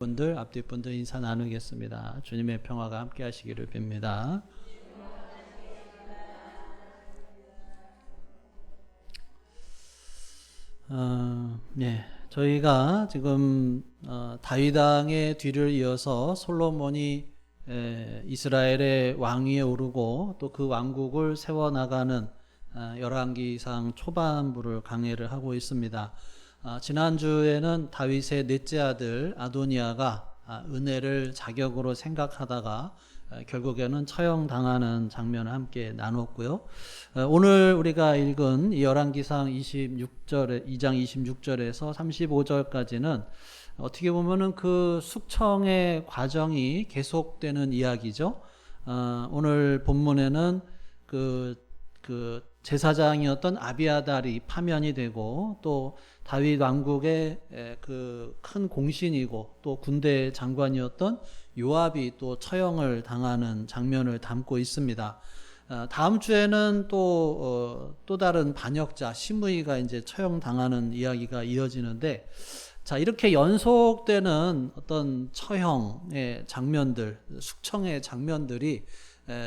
분들, 앞뒤 분들 인사 나누겠습니다. 주님의 평화가 함께 하시기를 빕니다. 저희가 지금 다윗 왕의 뒤를 이어서 솔로몬이 이스라엘의 왕위에 오르고 또 그 왕국을 세워나가는 열왕기상 초반부를 강해를 하고 있습니다. 지난주에는 다윗의 넷째 아들 아도니아가 은혜를 자격으로 생각하다가 결국에는 처형당하는 장면을 함께 나눴고요. 오늘 우리가 읽은 이 열왕기상 2장 26절에서 35절까지는 어떻게 보면은 그 숙청의 과정이 계속되는 이야기죠. 오늘 본문에는 그 제사장이었던 아비아달이 파면이 되고 또 다윗 왕국의 그 큰 공신이고 또 군대 장관이었던 요압이 또 처형을 당하는 장면을 담고 있습니다. 다음 주에는 또 다른 반역자 시므이가 이제 처형당하는 이야기가 이어지는데, 자, 이렇게 연속되는 어떤 처형의 장면들, 숙청의 장면들이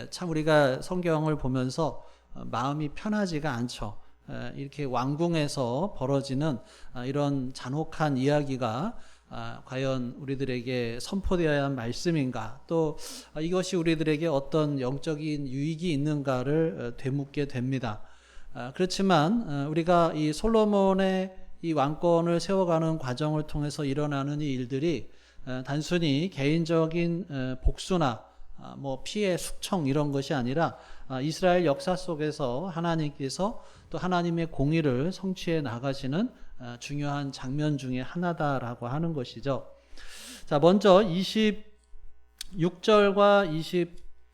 참 우리가 성경을 보면서 마음이 편하지가 않죠. 이렇게 왕궁에서 벌어지는 이런 잔혹한 이야기가 과연 우리들에게 선포되어야 할 말씀인가, 또 이것이 우리들에게 어떤 영적인 유익이 있는가를 되묻게 됩니다. 그렇지만 우리가 이 솔로몬의 이 왕권을 세워가는 과정을 통해서 일어나는 이 일들이 단순히 개인적인 복수나 피해, 숙청 이런 것이 아니라 이스라엘 역사 속에서 하나님께서 또 하나님의 공의를 성취해 나가시는 중요한 장면 중에 하나다라고 하는 것이죠. 자, 먼저 26절과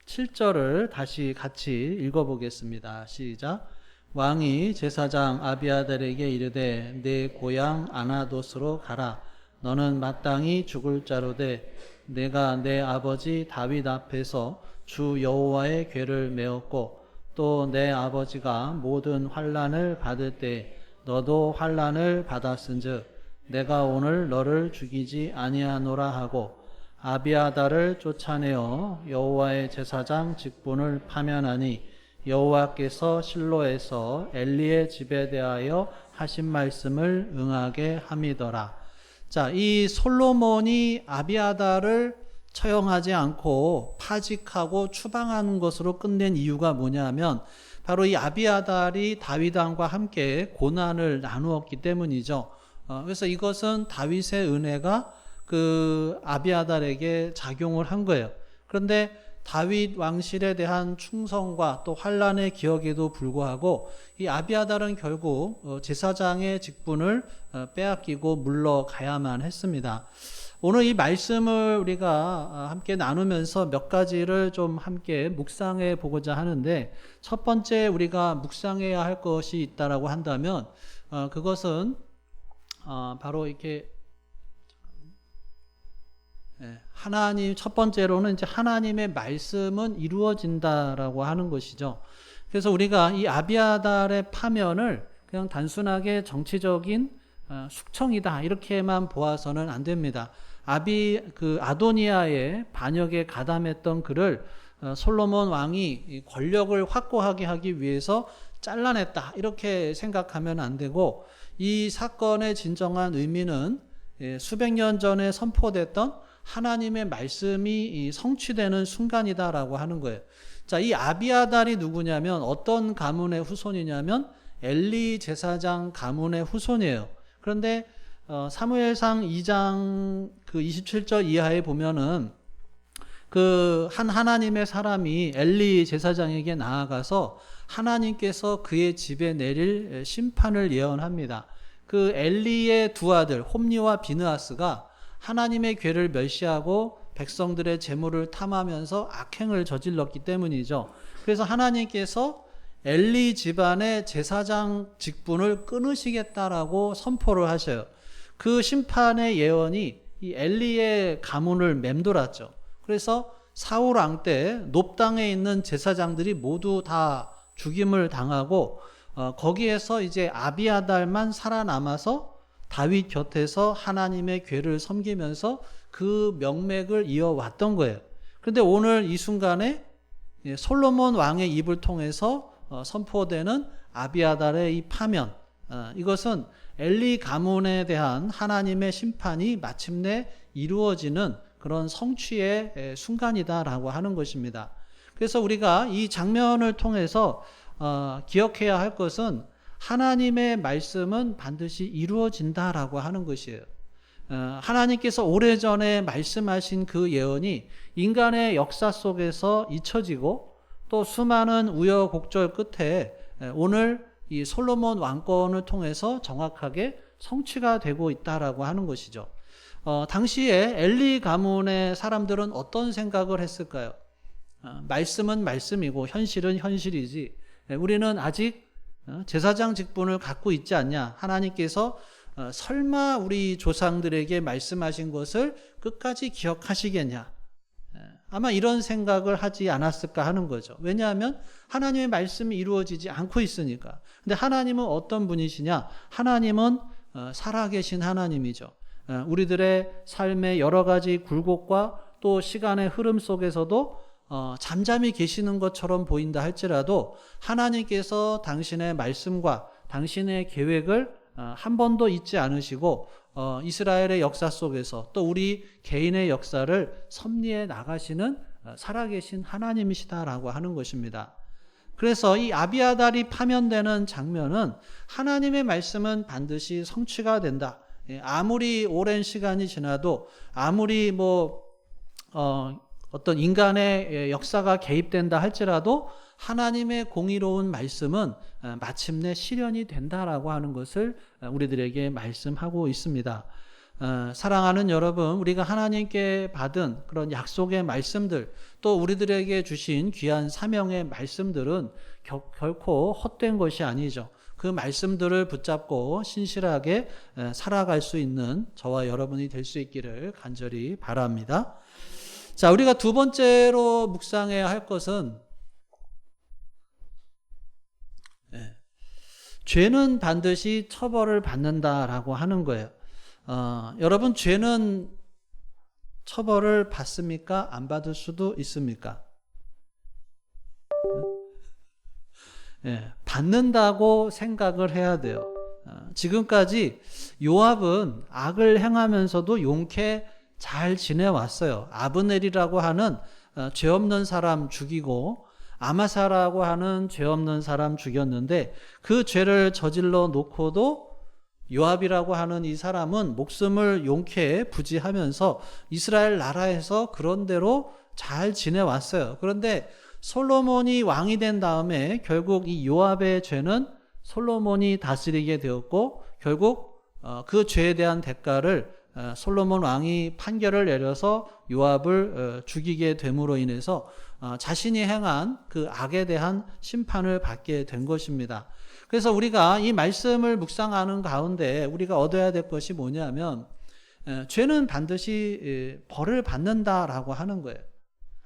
27절을 다시 같이 읽어보겠습니다. 시작. 왕이 제사장 아비아달에게 이르되 내 고향 아나돗으로 가라. 너는 마땅히 죽을 자로되 내가 내 아버지 다윗 앞에서 주 여호와의 궤를 메었고 또 내 아버지가 모든 환난을 받을 때 너도 환난을 받았은즉 내가 오늘 너를 죽이지 아니하노라 하고 아비아달을 쫓아내어 여호와의 제사장 직분을 파면하니 여호와께서 실로에서 엘리의 집에 대하여 하신 말씀을 응하게 함이더라. 자, 이 솔로몬이 아비아달을 처형하지 않고 파직하고 추방하는 것으로 끝낸 이유가 뭐냐면 바로 이 아비아달이 다윗 왕과 함께 고난을 나누었기 때문이죠. 그래서 이것은 다윗의 은혜가 그 아비아달에게 작용을 한 거예요. 그런데 다윗 왕실에 대한 충성과 또 환난의 기억에도 불구하고 이 아비아달은 결국 제사장의 직분을 빼앗기고 물러가야만 했습니다. 오늘 이 말씀을 우리가 함께 나누면서 몇 가지를 좀 함께 묵상해 보고자 하는데, 첫 번째 우리가 묵상해야 할 것이 있다라고 한다면 그것은 바로 이렇게 하나님, 첫 번째로는 이제 하나님의 말씀은 이루어진다라고 하는 것이죠. 그래서 우리가 이 아비아달의 파면을 그냥 단순하게 정치적인 숙청이다 이렇게만 보아서는 안 됩니다. 아도니아의 반역에 가담했던 그를 솔로몬 왕이 권력을 확고하게 하기 위해서 잘라냈다 이렇게 생각하면 안 되고, 이 사건의 진정한 의미는 수백 년 전에 선포됐던 하나님의 말씀이 성취되는 순간이다라고 하는 거예요. 자, 이 아비아달이 누구냐면 어떤 가문의 후손이냐면 엘리 제사장 가문의 후손이에요. 그런데 사무엘상 2장 27절 이하에 보면은 하나님의 사람이 엘리 제사장에게 나아가서 하나님께서 그의 집에 내릴 심판을 예언합니다. 그 엘리의 두 아들 홈리와 비느하스가 하나님의 궤를 멸시하고 백성들의 재물을 탐하면서 악행을 저질렀기 때문이죠. 그래서 하나님께서 엘리 집안의 제사장 직분을 끊으시겠다라고 선포를 하셔요. 그 심판의 예언이 이 엘리의 가문을 맴돌았죠. 그래서 사울 왕 때 높당에 있는 제사장들이 모두 다 죽임을 당하고 거기에서 이제 아비아달만 살아남아서 다윗 곁에서 하나님의 궤를 섬기면서 그 명맥을 이어왔던 거예요. 그런데 오늘 이 순간에 솔로몬 왕의 입을 통해서 선포되는 아비아달의 이 파면, 이것은 엘리 가문에 대한 하나님의 심판이 마침내 이루어지는 그런 성취의 순간이다라고 하는 것입니다. 그래서 우리가 이 장면을 통해서 기억해야 할 것은 하나님의 말씀은 반드시 이루어진다라고 하는 것이에요. 하나님께서 오래전에 말씀하신 그 예언이 인간의 역사 속에서 잊혀지고 또 수많은 우여곡절 끝에 오늘 이 솔로몬 왕권을 통해서 정확하게 성취가 되고 있다라고 하는 것이죠. 당시에 엘리 가문의 사람들은 어떤 생각을 했을까요? 말씀은 말씀이고 현실은 현실이지 우리는 아직 제사장 직분을 갖고 있지 않냐? 하나님께서 설마 우리 조상들에게 말씀하신 것을 끝까지 기억하시겠냐? 아마 이런 생각을 하지 않았을까 하는 거죠. 왜냐하면 하나님의 말씀이 이루어지지 않고 있으니까. 근데 하나님은 어떤 분이시냐? 하나님은 살아계신 하나님이죠. 우리들의 삶의 여러 가지 굴곡과 또 시간의 흐름 속에서도 잠잠히 계시는 것처럼 보인다 할지라도 하나님께서 당신의 말씀과 당신의 계획을 한 번도 잊지 않으시고 이스라엘의 역사 속에서 또 우리 개인의 역사를 섭리해 나가시는 살아계신 하나님이시다라고 하는 것입니다. 그래서 이 아비아달이 파면되는 장면은 하나님의 말씀은 반드시 성취가 된다. 아무리 오랜 시간이 지나도 아무리 어떤 인간의 역사가 개입된다 할지라도 하나님의 공의로운 말씀은 마침내 실현이 된다라고 하는 것을 우리들에게 말씀하고 있습니다. 사랑하는 여러분, 우리가 하나님께 받은 그런 약속의 말씀들 또 우리들에게 주신 귀한 사명의 말씀들은 결코 헛된 것이 아니죠. 그 말씀들을 붙잡고 신실하게 살아갈 수 있는 저와 여러분이 될 수 있기를 간절히 바랍니다. 자, 우리가 두 번째로 묵상해야 할 것은 죄는 반드시 처벌을 받는다라고 하는 거예요. 여러분, 죄는 처벌을 받습니까? 안 받을 수도 있습니까? 받는다고 생각을 해야 돼요. 지금까지 요압은 악을 행하면서도 용케 잘 지내왔어요. 아브넬이라고 하는 죄 없는 사람 죽이고 아마사라고 하는 죄 없는 사람 죽였는데 그 죄를 저질러 놓고도 요압이라고 하는 이 사람은 목숨을 용케 부지하면서 이스라엘 나라에서 그런 대로 잘 지내왔어요. 그런데 솔로몬이 왕이 된 다음에 결국 이 요압의 죄는 솔로몬이 다스리게 되었고 결국 그 죄에 대한 대가를 솔로몬 왕이 판결을 내려서 요압을 죽이게 됨으로 인해서 자신이 행한 그 악에 대한 심판을 받게 된 것입니다. 그래서 우리가 이 말씀을 묵상하는 가운데 우리가 얻어야 될 것이 뭐냐면 죄는 반드시 벌을 받는다라고 하는 거예요.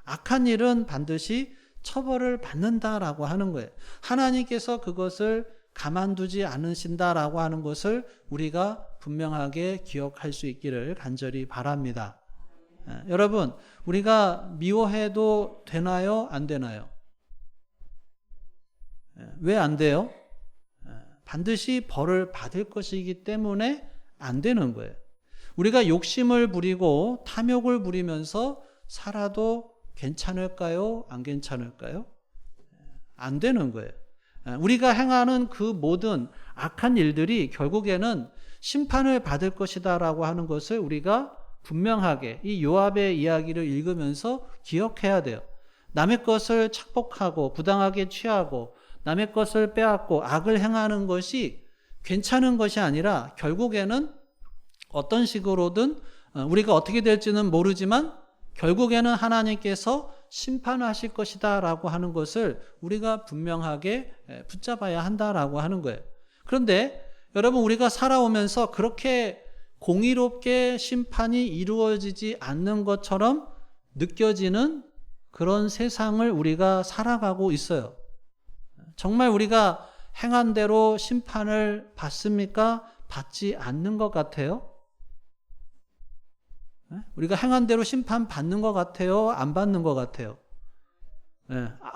악한 일은 반드시 처벌을 받는다라고 하는 거예요. 하나님께서 그것을 가만두지 않으신다라고 하는 것을 우리가 분명하게 기억할 수 있기를 간절히 바랍니다. 여러분, 우리가 미워해도 되나요? 안 되나요? 왜 안 돼요? 반드시 벌을 받을 것이기 때문에 안 되는 거예요. 우리가 욕심을 부리고 탐욕을 부리면서 살아도 괜찮을까요? 안 괜찮을까요? 안 되는 거예요. 우리가 행하는 그 모든 악한 일들이 결국에는 심판을 받을 것이다라고 하는 것을 우리가 분명하게 이 요압의 이야기를 읽으면서 기억해야 돼요. 남의 것을 착복하고 부당하게 취하고 남의 것을 빼앗고 악을 행하는 것이 괜찮은 것이 아니라 결국에는 어떤 식으로든 우리가 어떻게 될지는 모르지만 결국에는 하나님께서 심판하실 것이다 라고 하는 것을 우리가 분명하게 붙잡아야 한다라고 하는 거예요. 그런데 여러분, 우리가 살아오면서 그렇게 공의롭게 심판이 이루어지지 않는 것처럼 느껴지는 그런 세상을 우리가 살아가고 있어요. 정말 우리가 행한 대로 심판을 받습니까? 받지 않는 것 같아요? 우리가 행한 대로 심판 받는 것 같아요? 안 받는 것 같아요?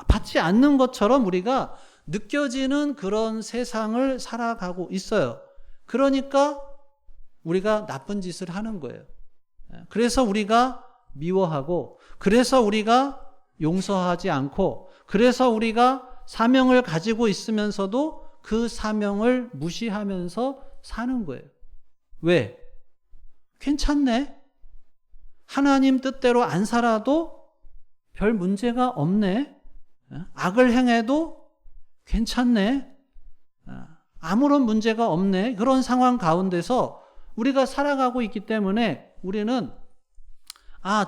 받지 않는 것처럼 우리가 느껴지는 그런 세상을 살아가고 있어요. 그러니까 우리가 나쁜 짓을 하는 거예요. 그래서 우리가 미워하고, 그래서 우리가 용서하지 않고, 그래서 우리가 사명을 가지고 있으면서도 그 사명을 무시하면서 사는 거예요. 왜? 괜찮네. 하나님 뜻대로 안 살아도 별 문제가 없네. 악을 행해도 괜찮네. 아무런 문제가 없네. 그런 상황 가운데서 우리가 살아가고 있기 때문에 우리는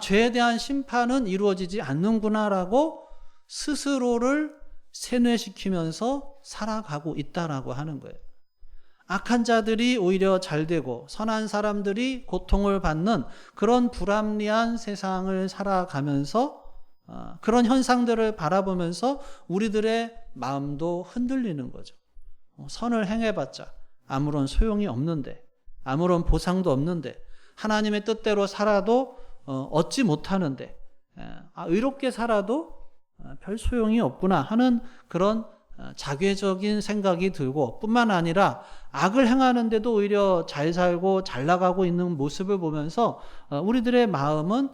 죄에 대한 심판은 이루어지지 않는구나라고 스스로를 세뇌시키면서 살아가고 있다라고 하는 거예요. 악한 자들이 오히려 잘 되고 선한 사람들이 고통을 받는 그런 불합리한 세상을 살아가면서 그런 현상들을 바라보면서 우리들의 마음도 흔들리는 거죠. 선을 행해봤자 아무런 소용이 없는데, 아무런 보상도 없는데, 하나님의 뜻대로 살아도 얻지 못하는데, 의롭게 살아도 별 소용이 없구나 하는 그런 자괴적인 생각이 들고, 뿐만 아니라 악을 행하는데도 오히려 잘 살고 잘 나가고 있는 모습을 보면서 우리들의 마음은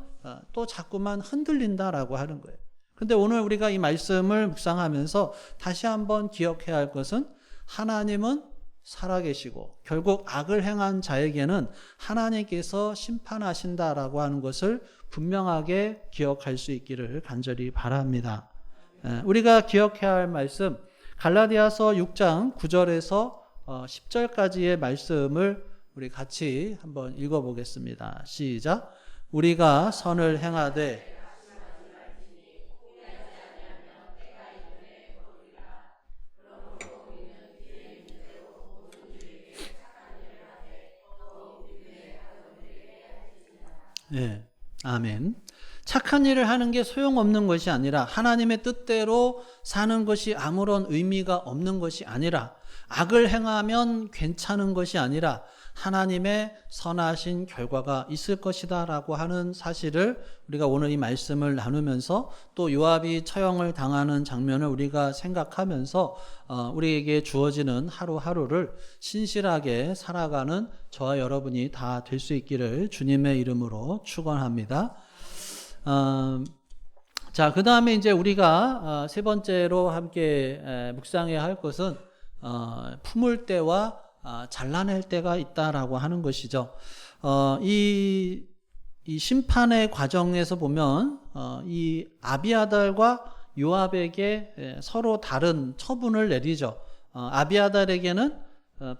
또 자꾸만 흔들린다라고 하는 거예요. 그런데 오늘 우리가 이 말씀을 묵상하면서 다시 한번 기억해야 할 것은, 하나님은 살아계시고 결국 악을 행한 자에게는 하나님께서 심판하신다라고 하는 것을 분명하게 기억할 수 있기를 간절히 바랍니다. 우리가 기억해야 할 말씀, 갈라디아서 6장 9절에서 10절까지의 말씀을 우리 같이 한번 읽어보겠습니다. 시작. 우리가 선을 행하되 네, 아멘. 착한 일을 하는 게 소용없는 것이 아니라, 하나님의 뜻대로 사는 것이 아무런 의미가 없는 것이 아니라, 악을 행하면 괜찮은 것이 아니라 하나님의 선하신 결과가 있을 것이다 라고 하는 사실을 우리가 오늘 이 말씀을 나누면서, 또 요압이 처형을 당하는 장면을 우리가 생각하면서 우리에게 주어지는 하루하루를 신실하게 살아가는 저와 여러분이 다 될 수 있기를 주님의 이름으로 축원합니다. 자, 그 다음에 이제 우리가 세 번째로 함께 묵상해야 할 것은 품을 때와 잘라낼 때가 있다라고 하는 것이죠. 이 심판의 과정에서 보면 이 아비아달과 요압에게 서로 다른 처분을 내리죠. 아비아달에게는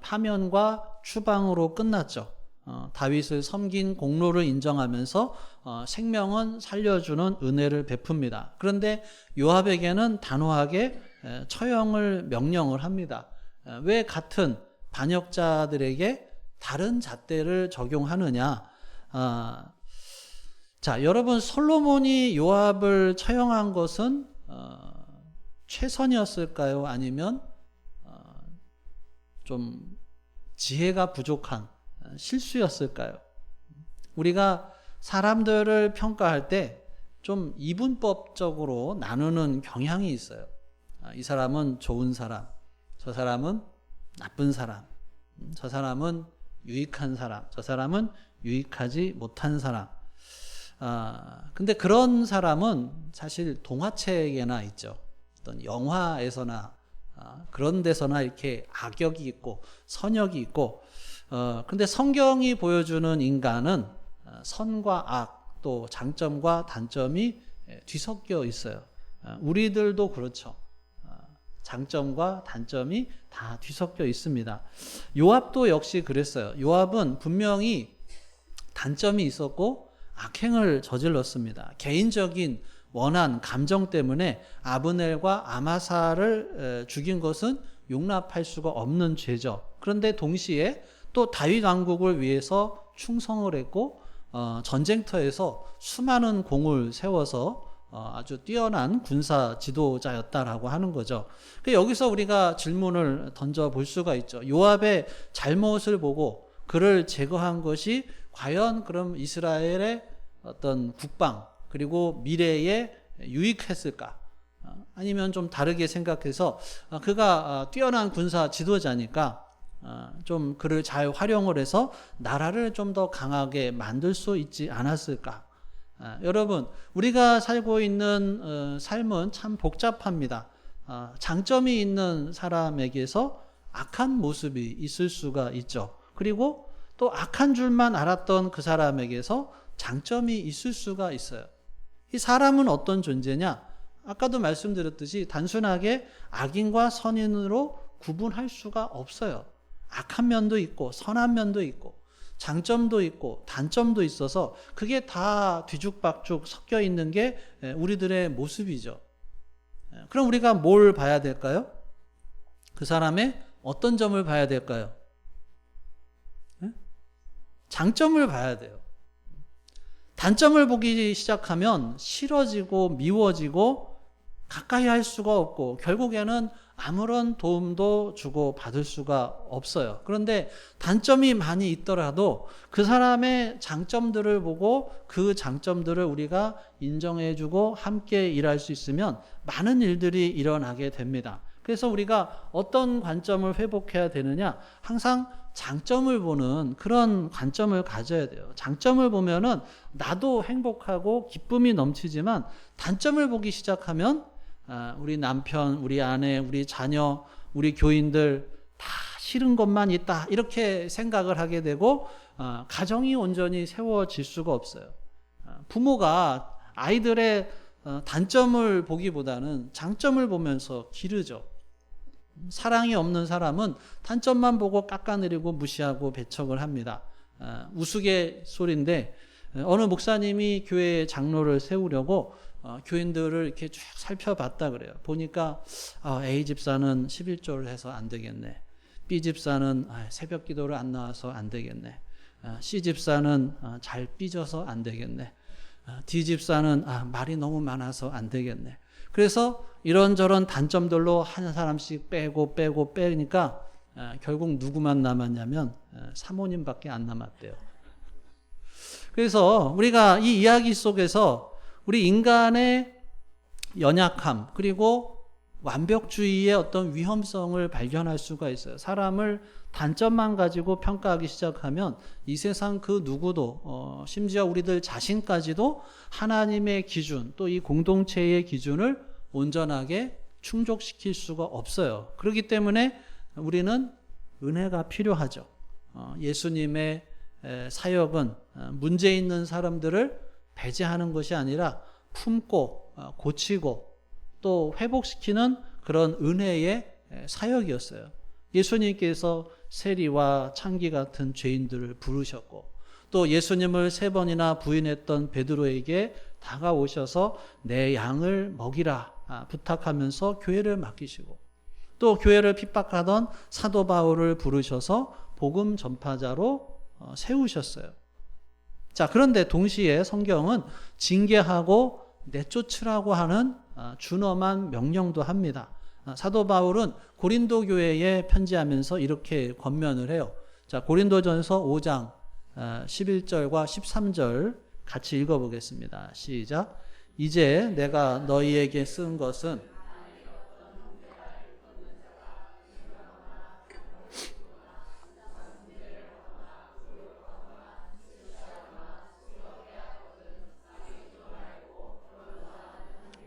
파면과 추방으로 끝났죠. 다윗을 섬긴 공로를 인정하면서 생명은 살려주는 은혜를 베풉니다. 그런데 요압에게는 단호하게 처형을 명령을 합니다. 왜 같은 반역자들에게 다른 잣대를 적용하느냐? 자, 여러분, 솔로몬이 요압을 처형한 것은 최선이었을까요? 아니면 좀 지혜가 부족한 실수였을까요? 우리가 사람들을 평가할 때 좀 이분법적으로 나누는 경향이 있어요. 이 사람은 좋은 사람, 저 사람은 나쁜 사람, 저 사람은 유익한 사람, 저 사람은 유익하지 못한 사람. 근데 그런 사람은 사실 동화책에나 있죠. 어떤 영화에서나 그런 데서나 이렇게 악역이 있고 선역이 있고, 근데 성경이 보여주는 인간은 선과 악, 또 장점과 단점이 뒤섞여 있어요. 우리들도 그렇죠. 장점과 단점이 다 뒤섞여 있습니다. 요압도 역시 그랬어요. 요압은 분명히 단점이 있었고 악행을 저질렀습니다. 개인적인 원한, 감정 때문에 아브넬과 아마사를 죽인 것은 용납할 수가 없는 죄죠. 그런데 동시에 또 다윗 왕국을 위해서 충성을 했고 전쟁터에서 수많은 공을 세워서 아주 뛰어난 군사 지도자였다라고 하는 거죠. 여기서 우리가 질문을 던져볼 수가 있죠. 요압의 잘못을 보고 그를 제거한 것이 과연 그럼 이스라엘의 어떤 국방 그리고 미래에 유익했을까? 아니면 좀 다르게 생각해서 그가 뛰어난 군사 지도자니까 좀 그를 잘 활용을 해서 나라를 좀 더 강하게 만들 수 있지 않았을까? 여러분, 우리가 살고 있는 삶은 참 복잡합니다. 장점이 있는 사람에게서 악한 모습이 있을 수가 있죠. 그리고 또 악한 줄만 알았던 그 사람에게서 장점이 있을 수가 있어요. 이 사람은 어떤 존재냐? 아까도 말씀드렸듯이 단순하게 악인과 선인으로 구분할 수가 없어요. 악한 면도 있고 선한 면도 있고 장점도 있고 단점도 있어서 그게 다 뒤죽박죽 섞여 있는 게 우리들의 모습이죠. 그럼 우리가 뭘 봐야 될까요? 그 사람의 어떤 점을 봐야 될까요? 장점을 봐야 돼요. 단점을 보기 시작하면 싫어지고 미워지고 가까이 할 수가 없고 결국에는 아무런 도움도 주고 받을 수가 없어요. 그런데 단점이 많이 있더라도 그 사람의 장점들을 보고 그 장점들을 우리가 인정해주고 함께 일할 수 있으면 많은 일들이 일어나게 됩니다. 그래서 우리가 어떤 관점을 회복해야 되느냐? 항상 장점을 보는 그런 관점을 가져야 돼요. 장점을 보면은 나도 행복하고 기쁨이 넘치지만 단점을 보기 시작하면 우리 남편, 우리 아내, 우리 자녀, 우리 교인들 다 싫은 것만 있다 이렇게 생각을 하게 되고 가정이 온전히 세워질 수가 없어요. 부모가 아이들의 단점을 보기보다는 장점을 보면서 기르죠. 사랑이 없는 사람은 단점만 보고 깎아내리고 무시하고 배척을 합니다. 우스갯소리인데 어느 목사님이 교회 장로를 세우려고 교인들을 이렇게 쭉 살펴봤다 그래요. 보니까 A 집사는 11조를 해서 안 되겠네. B 집사는 새벽 기도를 안 나와서 안 되겠네. C 집사는 잘 삐져서 안 되겠네. D 집사는 말이 너무 많아서 안 되겠네. 그래서 이런저런 단점들로 한 사람씩 빼니까 결국 누구만 남았냐면 사모님밖에 안 남았대요. 그래서 우리가 이 이야기 속에서 우리 인간의 연약함 그리고 완벽주의의 어떤 위험성을 발견할 수가 있어요. 사람을 단점만 가지고 평가하기 시작하면 이 세상 그 누구도 심지어 우리들 자신까지도 하나님의 기준 또 이 공동체의 기준을 온전하게 충족시킬 수가 없어요. 그렇기 때문에 우리는 은혜가 필요하죠. 예수님의 사역은 문제 있는 사람들을 배제하는 것이 아니라 품고 고치고 또 회복시키는 그런 은혜의 사역이었어요. 예수님께서 세리와 창기 같은 죄인들을 부르셨고 또 예수님을 3번이나 부인했던 베드로에게 다가오셔서 내 양을 먹이라 부탁하면서 교회를 맡기시고 또 교회를 핍박하던 사도 바울을 부르셔서 복음 전파자로 세우셨어요. 자, 그런데 동시에 성경은 징계하고 내쫓으라고 하는 준엄한 명령도 합니다. 사도 바울은 고린도 교회에 편지하면서 이렇게 권면을 해요. 자, 고린도전서 5장 11절과 13절 같이 읽어보겠습니다. 시작. 이제 내가 너희에게 쓴 것은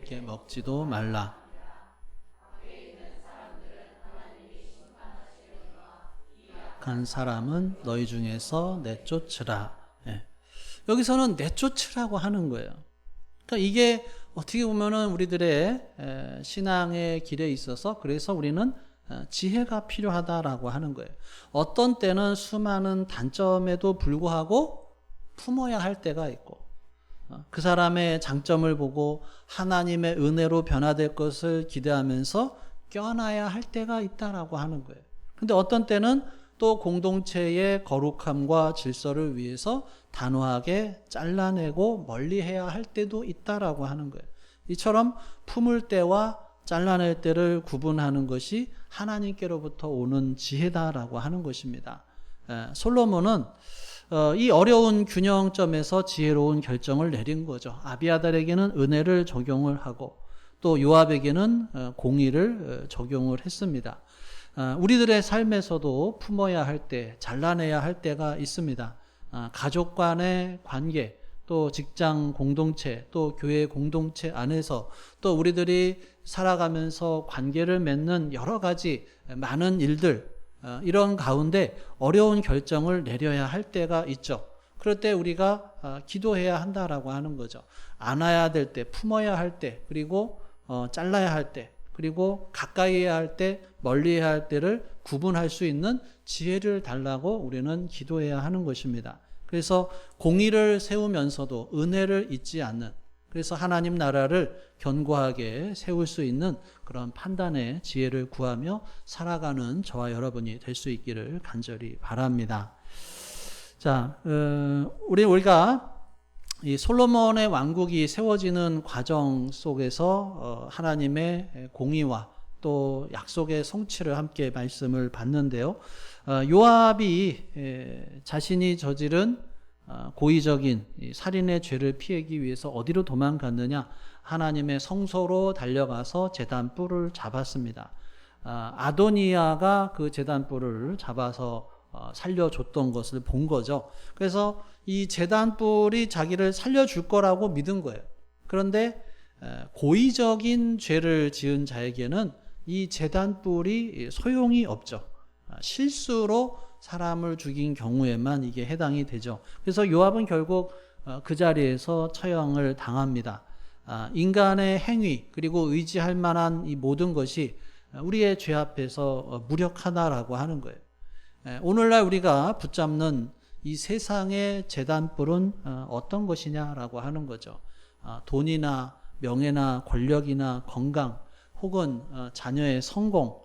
이렇게 먹지도 말라. 간 사람은 너희 중에서 내쫓으라. 여기서는 내쫓으라고 하는 거예요. 그러니까 이게 어떻게 보면은 우리들의 신앙의 길에 있어서 그래서 우리는 지혜가 필요하다라고 하는 거예요. 어떤 때는 수많은 단점에도 불구하고 품어야 할 때가 있고 그 사람의 장점을 보고 하나님의 은혜로 변화될 것을 기대하면서 껴안아야 할 때가 있다라고 하는 거예요. 근데 어떤 때는 또 공동체의 거룩함과 질서를 위해서 단호하게 잘라내고 멀리해야 할 때도 있다라고 하는 거예요. 이처럼 품을 때와 잘라낼 때를 구분하는 것이 하나님께로부터 오는 지혜다라고 하는 것입니다. 솔로몬은 이 어려운 균형점에서 지혜로운 결정을 내린 거죠. 아비아달에게는 은혜를 적용을 하고 또 요압에게는 공의를 적용을 했습니다. 우리들의 삶에서도 품어야 할 때, 잘라내야 할 때가 있습니다. 가족 간의 관계, 또 직장 공동체, 또 교회 공동체 안에서 또 우리들이 살아가면서 관계를 맺는 여러 가지 많은 일들, 이런 가운데 어려운 결정을 내려야 할 때가 있죠. 그럴 때 우리가 기도해야 한다라고 하는 거죠. 안아야 될 때, 품어야 할 때, 그리고 잘라야 할 때, 그리고 가까이 해야 할 때, 멀리 해야 할 때를 구분할 수 있는 지혜를 달라고 우리는 기도해야 하는 것입니다. 그래서 공의를 세우면서도 은혜를 잊지 않는, 그래서 하나님 나라를 견고하게 세울 수 있는 그런 판단의 지혜를 구하며 살아가는 저와 여러분이 될 수 있기를 간절히 바랍니다. 자, 우리가 이 솔로몬의 왕국이 세워지는 과정 속에서 하나님의 공의와 또 약속의 성취를 함께 말씀을 봤는데요. 요압이 자신이 저지른 고의적인 살인의 죄를 피하기 위해서 어디로 도망갔느냐? 하나님의 성소로 달려가서 제단 뿔을 잡았습니다. 아도니아가 그 제단 뿔을 잡아서 살려줬던 것을 본 거죠. 그래서 이 제단 뿔이 자기를 살려줄 거라고 믿은 거예요. 그런데 고의적인 죄를 지은 자에게는 이 제단 뿔이 소용이 없죠. 실수로 사람을 죽인 경우에만 이게 해당이 되죠. 그래서 요압은 결국 그 자리에서 처형을 당합니다. 인간의 행위 그리고 의지할 만한 이 모든 것이 우리의 죄 앞에서 무력하다라고 하는 거예요. 오늘날 우리가 붙잡는 이 세상의 제단뿔은 어떤 것이냐라고 하는 거죠. 돈이나 명예나 권력이나 건강 혹은 자녀의 성공,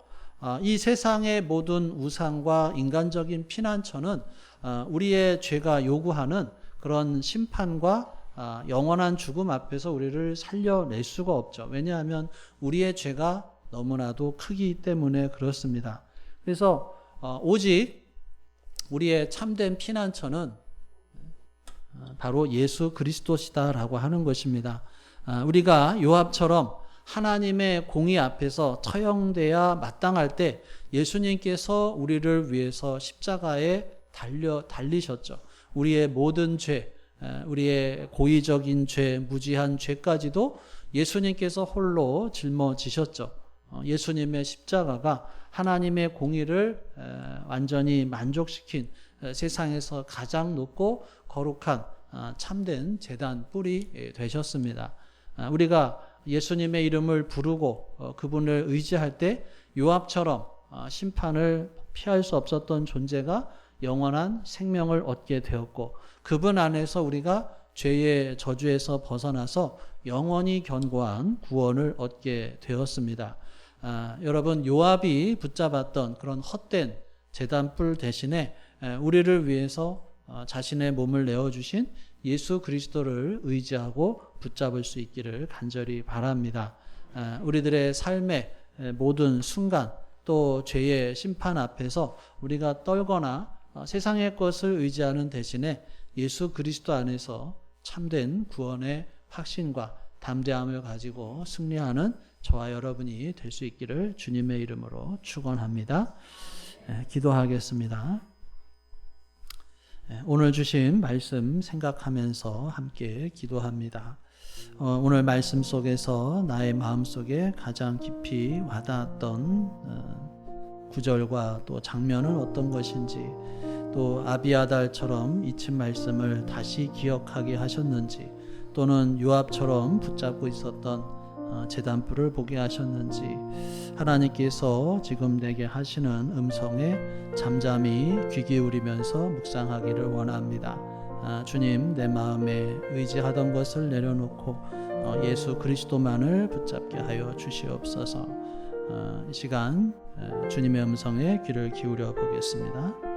이 세상의 모든 우상과 인간적인 피난처는 우리의 죄가 요구하는 그런 심판과 영원한 죽음 앞에서 우리를 살려낼 수가 없죠. 왜냐하면 우리의 죄가 너무나도 크기 때문에 그렇습니다. 그래서 오직 우리의 참된 피난처는 바로 예수 그리스도시다라고 하는 것입니다. 우리가 요압처럼 하나님의 공의 앞에서 처형돼야 마땅할 때 예수님께서 우리를 위해서 십자가에 달리셨죠. 우리의 모든 죄, 우리의 고의적인 죄, 무지한 죄까지도 예수님께서 홀로 짊어지셨죠. 예수님의 십자가가 하나님의 공의를 완전히 만족시킨 세상에서 가장 높고 거룩한 참된 제단 뿔이 되셨습니다. 우리가 예수님의 이름을 부르고 그분을 의지할 때 요압처럼 심판을 피할 수 없었던 존재가 영원한 생명을 얻게 되었고 그분 안에서 우리가 죄의 저주에서 벗어나서 영원히 견고한 구원을 얻게 되었습니다. 여러분 요압이 붙잡았던 그런 헛된 제단뿔 대신에 우리를 위해서 자신의 몸을 내어주신 예수 그리스도를 의지하고 붙잡을 수 있기를 간절히 바랍니다. 우리들의 삶의 모든 순간 또 죄의 심판 앞에서 우리가 떨거나 세상의 것을 의지하는 대신에 예수 그리스도 안에서 참된 구원의 확신과 담대함을 가지고 승리하는 저와 여러분이 될 수 있기를 주님의 이름으로 축원합니다. 기도하겠습니다. 오늘 주신 말씀 생각하면서 함께 기도합니다. 오늘 말씀 속에서 나의 마음속에 가장 깊이 와닿았던 구절과 또 장면은 어떤 것인지 또 아비아달처럼 잊힌 말씀을 다시 기억하게 하셨는지 또는 요압처럼 붙잡고 있었던 제단뿔을 보게 하셨는지 하나님께서 지금 내게 하시는 음성에 잠잠히 귀 기울이면서 묵상하기를 원합니다. 주님, 내 마음에 의지하던 것을 내려놓고 예수 그리스도만을 붙잡게 하여 주시옵소서. 이 시간 주님의 음성에 귀를 기울여 보겠습니다.